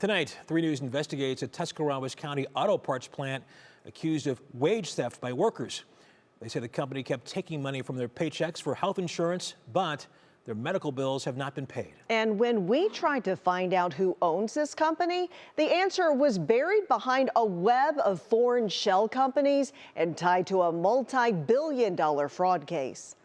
Tonight, 3 News investigates a Tuscarawas County auto parts plant accused of wage theft by workers. They say the company kept taking money from their paychecks for health insurance, but their medical bills have not been paid. And when we tried to find out who owns this company, the answer was buried behind a web of foreign shell companies and tied to a multi-billion-dollar fraud case.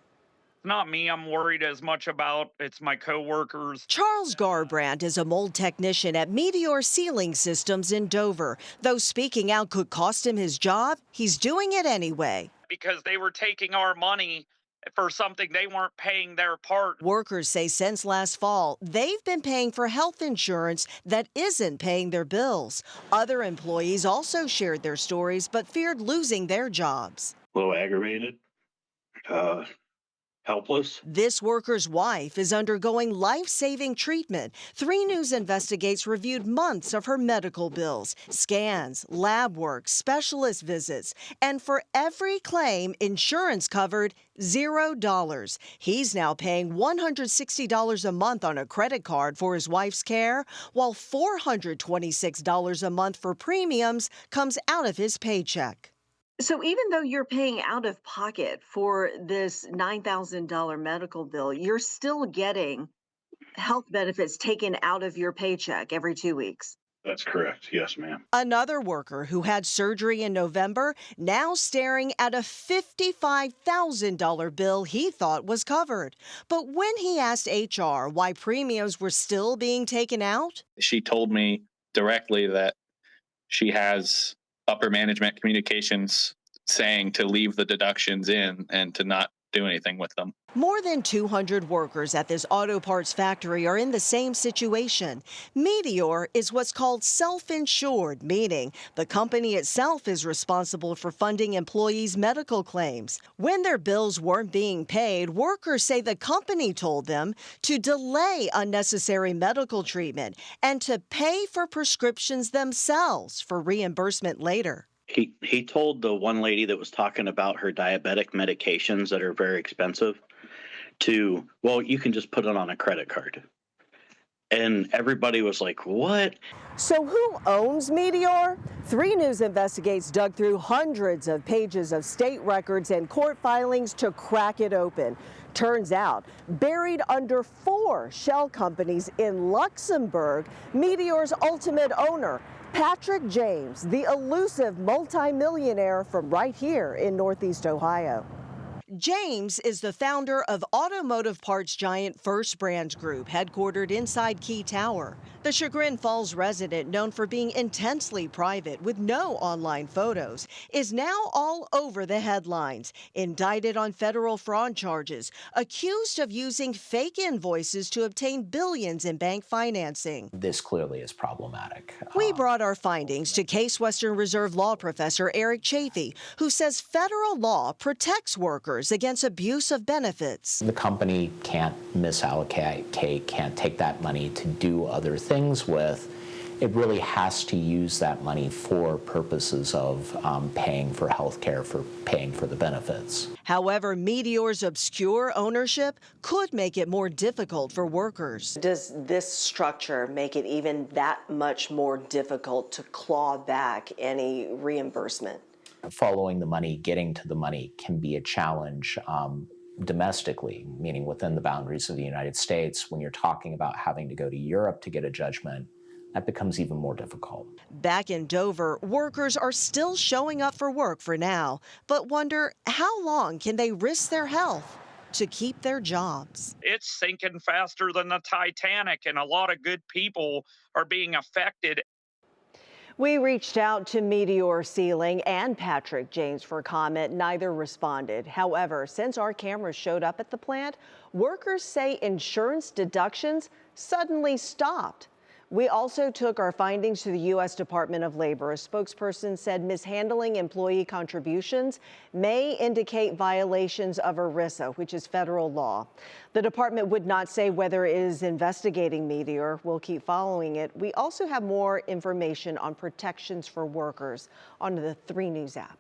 Not me I'm worried as much about, it's my coworkers. Charles Garbrandt is a mold technician at Meteor Sealing Systems in Dover. Though speaking out could cost him his job, he's doing it anyway. Because they were taking our money for something they weren't paying their part. Workers say since last fall, they've been paying for health insurance that isn't paying their bills. Other employees also shared their stories but feared losing their jobs. A little aggravated, helpless. This worker's wife is undergoing life-saving treatment. 3 News Investigates reviewed months of her medical bills, scans, lab work, specialist visits, and for every claim, insurance covered $0. He's now paying $160 a month on a credit card for his wife's care, while $426 a month for premiums comes out of his paycheck. So even though you're paying out of pocket for this $9,000 medical bill, you're still getting health benefits taken out of your paycheck every 2 weeks. That's correct. Yes, ma'am. Another worker who had surgery in November now staring at a $55,000 bill he thought was covered. But when he asked HR why premiums were still being taken out, she told me directly that she has upper management communications saying to leave the deductions in and to not do anything with them. More than 200 workers at this auto parts factory are in the same situation. Meteor is what's called self-insured, meaning the company itself is responsible for funding employees' medical claims. When their bills weren't being paid, workers say the company told them to delay unnecessary medical treatment and to pay for prescriptions themselves for reimbursement later. He told the one lady that was talking about her diabetic medications that are very expensive well, you can just put it on a credit card. And everybody was like, what? So who owns Meteor? 3 News Investigates dug through hundreds of pages of state records and court filings to crack it open. Turns out, buried under 4 shell companies in Luxembourg, Meteor's ultimate owner, Patrick James, the elusive multimillionaire from right here in Northeast Ohio. James is the founder of automotive parts giant First Brands Group, headquartered inside Key Tower. The Chagrin Falls resident, known for being intensely private with no online photos, is now all over the headlines, indicted on federal fraud charges, accused of using fake invoices to obtain billions in bank financing. This clearly is problematic. We brought our findings to Case Western Reserve law professor Eric Chafee, who says federal law protects workers against abuse of benefits. The company can't misallocate, can't take that money to do other things with. It really has to use that money for purposes of paying for health care, for paying for the benefits. However, Meteor's obscure ownership could make it more difficult for workers. Does this structure make it even that much more difficult to claw back any reimbursement? Following the money, getting to the money can be a challenge domestically, meaning within the boundaries of the United States. When you're talking about having to go to Europe to get a judgment, that becomes even more difficult. Back in Dover, workers are still showing up for work for now, but wonder how long can they risk their health to keep their jobs. It's sinking faster than the Titanic, and a lot of good people are being affected. We reached out to Meteor Sealing and Patrick James for comment. Neither responded. However, since our cameras showed up at the plant, workers say insurance deductions suddenly stopped. We also took our findings to the U.S. Department of Labor. A spokesperson said mishandling employee contributions may indicate violations of ERISA, which is federal law. The department would not say whether it is investigating Meteor. We'll keep following it. We also have more information on protections for workers on the 3 News app.